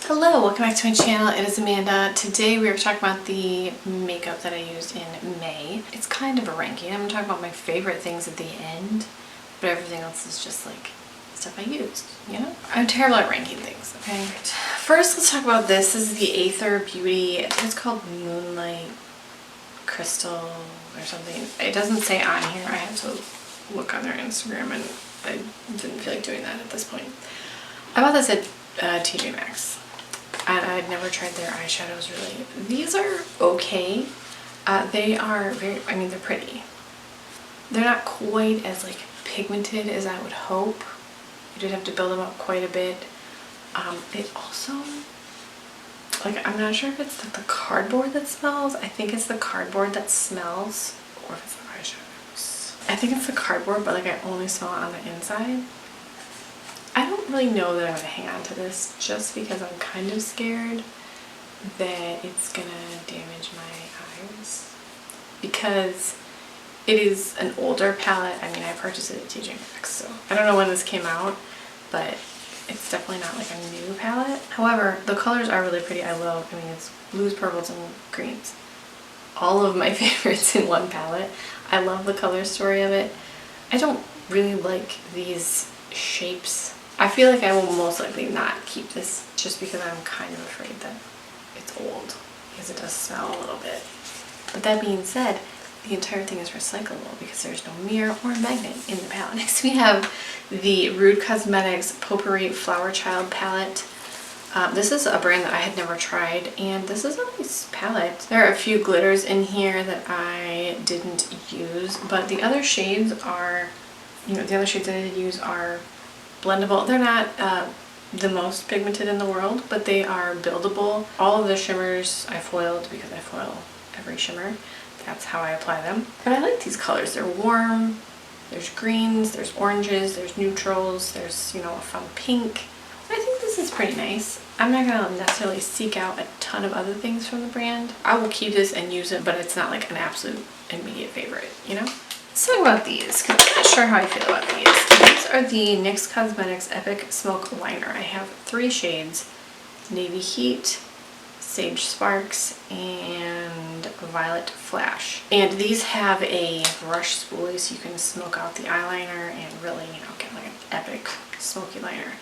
Hello, welcome back to my channel. It is Amanda. Today we are talking about the makeup that I used in May. It's kind of a ranking. I'm going to talk about my favorite things at the end, but everything else is just like stuff I used, you know? I'm terrible at ranking things, okay? First, let's talk about this. This is the Aether Beauty. I think it's called Moonlight Crystal or something. It doesn't say on here. I have to look on their Instagram and I didn't feel like doing that at this point. I bought this at TJ Maxx. And I'd never tried their eyeshadows really. These are okay. They are very, I mean, they're pretty. They're not quite as like pigmented as I would hope. You did have to build them up quite a bit. They also, like, I'm not sure if it's like the cardboard that smells. I think it's the cardboard that smells, or if it's the eyeshadows. I think it's the cardboard, but like I only smell it on the inside. I don't really know that I'm going to hang on to this just because I'm kind of scared that it's going to damage my eyes because it is an older palette. I mean, I purchased it at TJ Maxx, so I don't know when this came out, but it's definitely not like a new palette. However, the colors are really pretty. I mean, it's blues, purples, and greens. All of my favorites in one palette. I love the color story of it. I don't really like these shapes. I feel like I will most likely not keep this just because I'm kind of afraid that it's old because it does smell a little bit. But that being said, the entire thing is recyclable because there's no mirror or magnet in the palette. Next we have the Rude Cosmetics Potpourri Flower Child palette. This is a brand that I had never tried, and this is a nice palette. There are a few glitters in here that I didn't use, but the other shades are, the other shades that I did use are blendable. They're not the most pigmented in the world, but they are buildable. All of the shimmers I foiled because I foil every shimmer. That's how I apply them. But I like these colors. They're warm. There's greens, there's oranges, there's neutrals, there's, a fun pink. I think this is pretty nice. I'm not gonna necessarily seek out a ton of other things from the brand. I will keep this and use it, but it's not like an absolute immediate favorite, Let's talk about these, because I'm not sure how I feel about these. These are the NYX Cosmetics Epic Smoke Liner. I have 3 shades: Navy Heat, Sage Sparks, and Violet Flash. And these have a brush spoolie so you can smoke out the eyeliner and really, get like an epic smoky liner.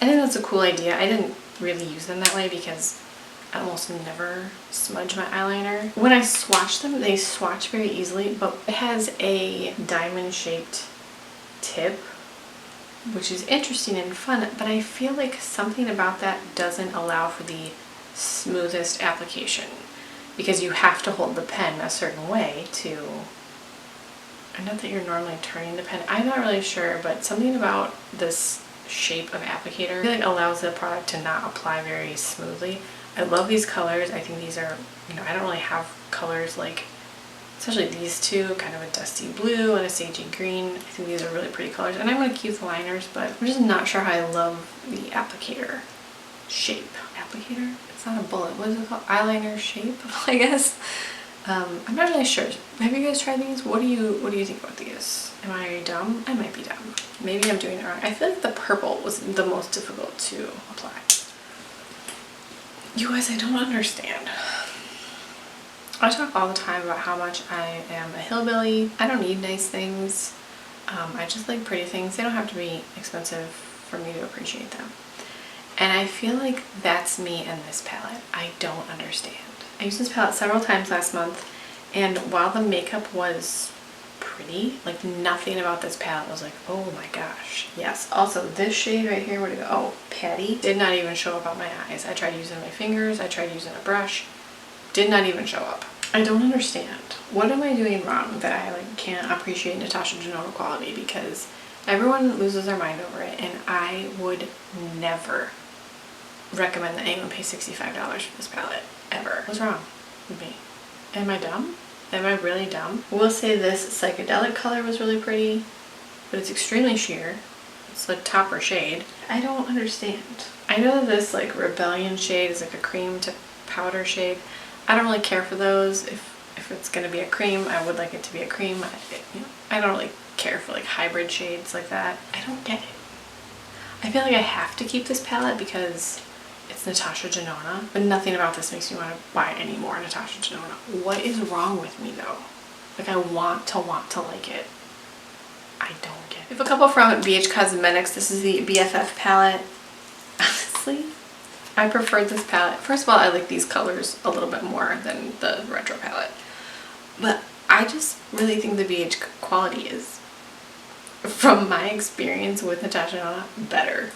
I think that's a cool idea. I didn't really use them that way because I almost never smudge my eyeliner. When I swatch them, they swatch very easily, but it has a diamond shaped tip, which is interesting and fun, but I feel like something about that doesn't allow for the smoothest application because you have to hold the pen a certain way to, and not that you're normally turning the pen, I'm not really sure, but something about this shape of applicator I feel like allows the product to not apply very smoothly. I love these colors. I think these are, I don't really have colors like, especially these two, kind of a dusty blue and a sagey green. I think these are really pretty colors, and I'm going to keep the liners, but I'm just not sure how I love the applicator shape. Applicator? It's not a bullet. What is it called? Eyeliner shape, I guess. I'm not really sure. Have you guys tried these? What do you think about these? Am I dumb? I might be dumb. Maybe I'm doing it wrong. I feel like the purple was the most difficult to apply. You guys, I don't understand. I talk all the time about how much I am a hillbilly. I don't need nice things. I just like pretty things. They don't have to be expensive for me to appreciate them. And I feel like that's me in this palette. I don't understand. I used this palette several times last month, and while the makeup was pretty, like nothing about this palette was like, oh my gosh. Yes, also this shade right here, where'd it go? Oh, Patty. Did not even show up on my eyes. I tried using my fingers, I tried using a brush. Did not even show up. I don't understand. What am I doing wrong that I can't appreciate Natasha Denona quality? Because everyone loses their mind over it, and I would never recommend that anyone pay $65 for this palette, ever. What's wrong with me? Am I dumb? Am I really dumb? I will say this psychedelic color was really pretty, but it's extremely sheer. It's the topper shade. I don't understand. I know that this Rebellion shade is like a cream to powder shade. I don't really care for those. If it's gonna be a cream, I would like it to be a cream. I don't really care for hybrid shades like that. I don't get it. I feel like I have to keep this palette because It's Natasha Denona, but nothing about this makes me want to buy any more Natasha Denona. What is wrong with me though? Like I want to like it. I don't get it. We have a couple from BH Cosmetics. This is the BFF palette. Honestly, I preferred this palette. First of all, I like these colors a little bit more than the retro palette. But I just really think the BH quality is, from my experience with Natasha Denona, better.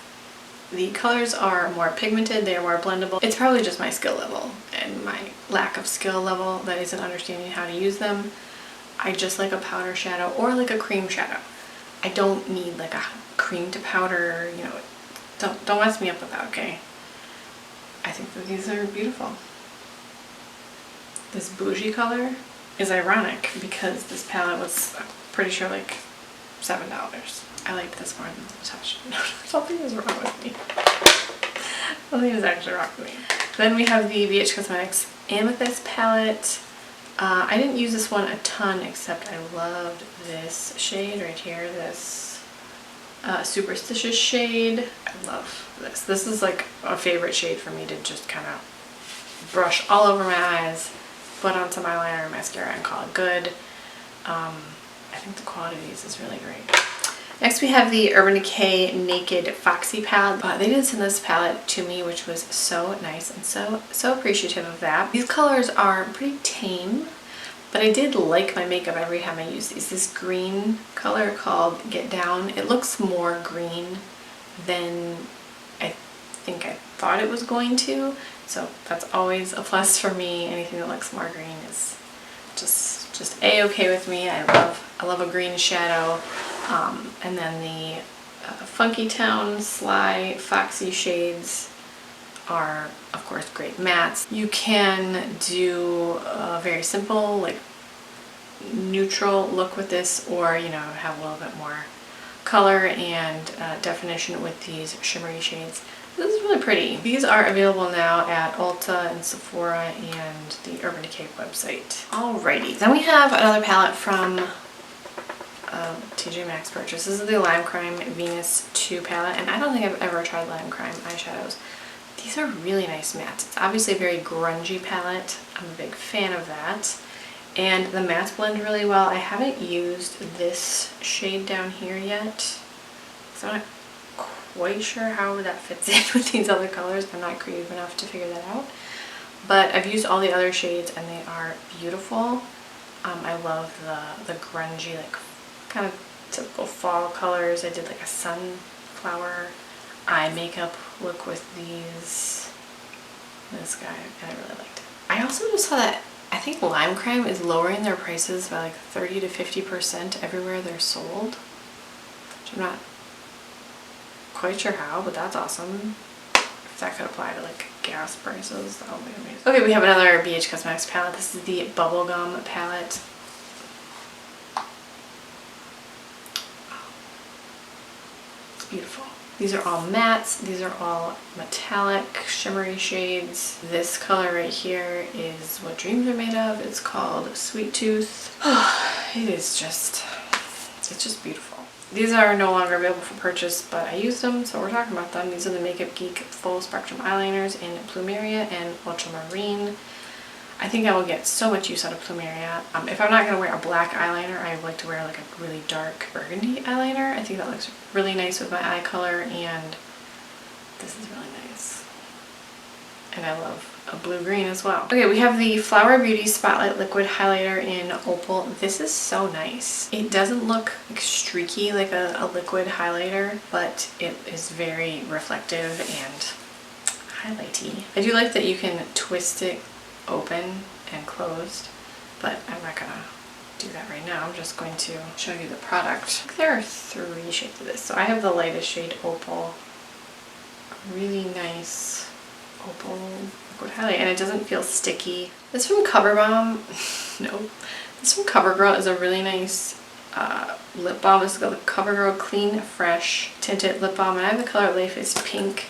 The colors are more pigmented, they are more blendable. It's probably just my skill level and my lack of skill level that isn't understanding how to use them. I just like a powder shadow or like a cream shadow. I don't need like a cream to powder, you know, don't mess me up with that, okay? I think that these are beautiful. This bougie color is ironic because this palette was, I'm pretty sure, like $7. I liked this more than Natasha. Something is wrong with me. Something is actually wrong with me. Then we have the BH Cosmetics Amethyst palette. I didn't use this one a ton, except I loved this shade right here, this Superstitious shade. I love this. This is like a favorite shade for me to just kind of brush all over my eyes, put on some eyeliner and mascara and call it good. I think the quality of these is really great. Next we have the Urban Decay Naked Foxy palette. They did send this palette to me, which was so nice and so appreciative of that. These colors are pretty tame, but I did like my makeup every time I use these. This green color called Get Down, it looks more green than I think I thought it was going to, so that's always a plus for me. Anything that looks more green is just a-okay with me. I love a green shadow. And then the Funky Town Sly Foxy shades are of course great mattes. You can do a very simple like neutral look with this, or you know, have a little bit more color and definition with these shimmery shades. This is really pretty. These are available now at Ulta and Sephora and the Urban Decay website. Alrighty, then we have another palette from TJ Maxx purchase. This is the Lime Crime Venus 2 palette, and I don't think I've ever tried Lime Crime eyeshadows. These are really nice mattes. It's obviously a very grungy palette. I'm a big fan of that. And the mattes blend really well. I haven't used this shade down here yet, so I'm not quite sure how that fits in with these other colors. I'm not creative enough to figure that out. But I've used all the other shades and they are beautiful. I love the grungy, like kind of typical fall colors. I did like a sunflower eye makeup look with this guy, and I really liked it. I also just saw that I think Lime Crime is lowering their prices by like 30 to 50% everywhere they're sold, which I'm not quite sure how, but that's awesome. If that could apply to like gas prices, that would be amazing. Okay, we have another BH Cosmetics palette. This is the Bubblegum palette. It's beautiful. These are all mattes. These are all metallic, shimmery shades. This color right here is what dreams are made of. It's called Sweet Tooth. It is just, it's just beautiful. These are no longer available for purchase, but I used them, so we're talking about them. These are the Makeup Geek Full Spectrum Eyeliners in Plumeria and Ultramarine. I think I will get so much use out of Plumeria. If I'm not going to wear a black eyeliner, I like to wear like a really dark burgundy eyeliner. I think that looks really nice with my eye color, and this is really nice. And I love a blue-green as well. Okay, we have the Flower Beauty Spotlight Liquid Highlighter in Opal. This is so nice. It doesn't look like streaky like a liquid highlighter, but it is very reflective and highlighty. I do like that you can twist it open and closed, but I'm not gonna do that right now. I'm just going to show you the product. I think there are 3 shades of this. So I have the lightest shade, Opal. Really nice opal liquid highlight, and it doesn't feel sticky. This from CoverBomb, no. This from CoverGirl is a really nice lip balm. This is called the CoverGirl Clean Fresh Tinted Lip Balm, and I have the color Life is Pink.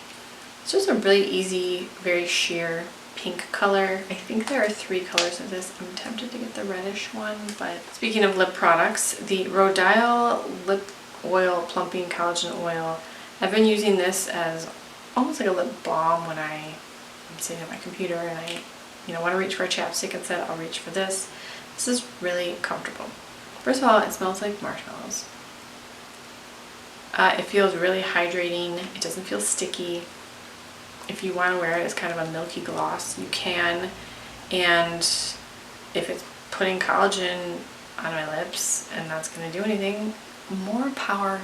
It's just a really easy, very sheer pink color. I think there are 3 colors of this. I'm tempted to get the reddish one, but speaking of lip products, the Rodial Lip Oil Plumping Collagen Oil. I've been using this as almost like a lip balm when I'm sitting at my computer and I want to reach for a chapstick instead. I'll reach for this. This is really comfortable. First of all, it smells like marshmallows. It feels really hydrating. It doesn't feel sticky. If you want to wear it as kind of a milky gloss, you can. And if it's putting collagen on my lips and that's going to do anything, more power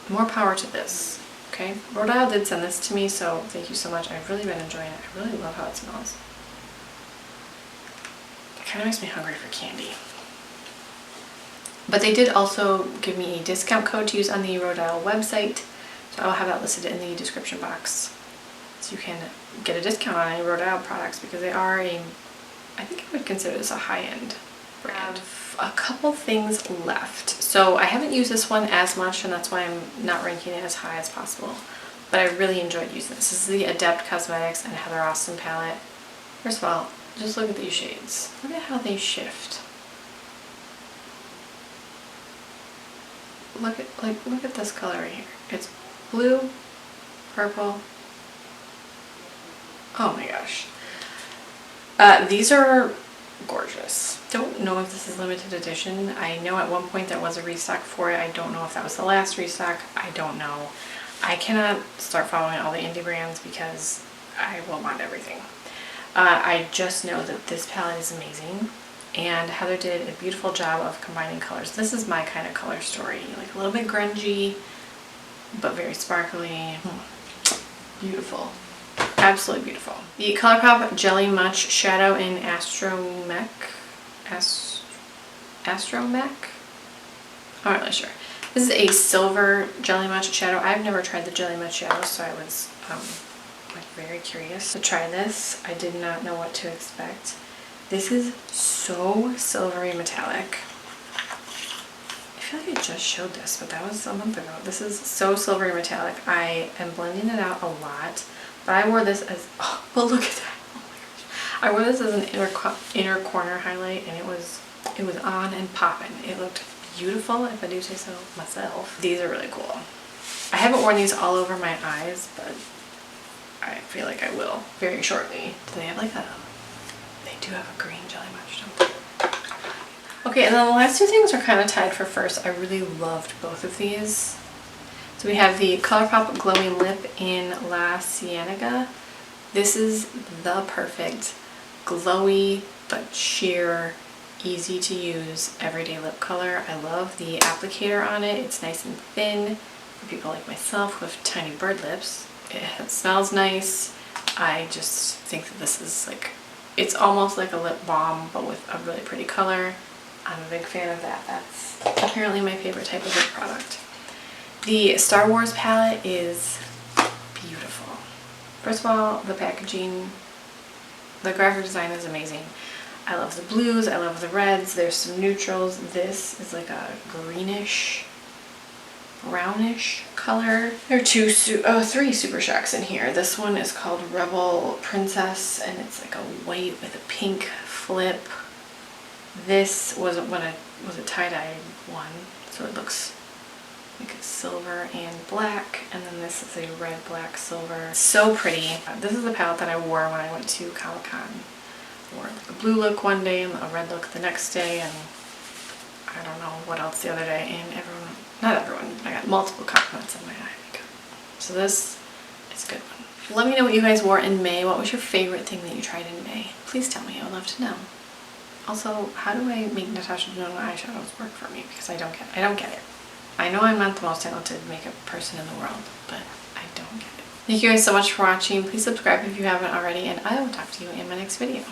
to this. Okay, Rhode Isle did send this to me, so thank you so much. I've really been enjoying it. I really love how it smells. It kind of makes me hungry for candy. But they did also give me a discount code to use on the Rhode Isle website, so I'll have that listed in the description box. So you can get a discount on any Rhode Isle products because they are I think I would consider this a high-end brand. I have a couple things left. So I haven't used this one as much, and that's why I'm not ranking it as high as possible. But I really enjoyed using this. This is the Adept Cosmetics and Heather Austin palette. First of all, just look at these shades. Look at how they shift. Look at this color right here. It's blue, purple. Oh my gosh. These are gorgeous. Don't know if this is limited edition. I know at one point there was a restock for it. I don't know if that was the last restock. I don't know. I cannot start following all the indie brands because I will want everything. I just know that this palette is amazing. And Heather did a beautiful job of combining colors. This is my kind of color story. Like a little bit grungy, but very sparkly. Beautiful. Absolutely beautiful. The ColourPop Jelly Much Shadow in Astromech. Astromech? I'm not really sure. This is a silver Jelly Much shadow. I've never tried the Jelly Much shadow, so I was like very curious to try this. I did not know what to expect. This is so silvery metallic. I feel like I just showed this, but that was a month ago. This is so silvery metallic. I am blending it out a lot, but I wore this as, oh, well look at that. Oh my gosh. I wore this as an inner corner highlight, and it was on and popping. It looked beautiful, if I do say so myself. These are really cool. I haven't worn these all over my eyes, but I feel like I will very shortly. Do they have like a, they do have a green Jelly Much, don't they? Okay, and then the last two things are kind of tied for first. I really loved both of these. So we have the ColourPop Glowing Lip in La Cienega. This is the perfect glowy but sheer, easy to use everyday lip color. I love the applicator on it. It's nice and thin for people like myself who have tiny bird lips. It smells nice. I just think that this is like, it's almost like a lip balm but with a really pretty color. I'm a big fan of that. That's apparently my favorite type of lip product. The Star Wars palette is beautiful. First of all, the packaging, the graphic design is amazing. I love the blues, I love the reds, there's some neutrals. This is like a greenish, brownish color. There are three Super Shocks in here. This one is called Rebel Princess, and it's like a white with a pink flip. This was a tie-dye one, so it looks like it's silver and black, and then this is a red, black, silver. So pretty. This is the palette that I wore when I went to Comic-Con. I wore like a blue look one day and a red look the next day, and I don't know what else the other day, and not everyone, I got multiple compliments on my eye makeup. So this is a good one. Let me know what you guys wore in May. What was your favorite thing that you tried in May? Please tell me, I would love to know. Also, how do I make Natasha Denona eyeshadows work for me? Because I don't get it. I know I'm not the most talented makeup person in the world, but I don't get it. Thank you guys so much for watching. Please subscribe if you haven't already, and I will talk to you in my next video.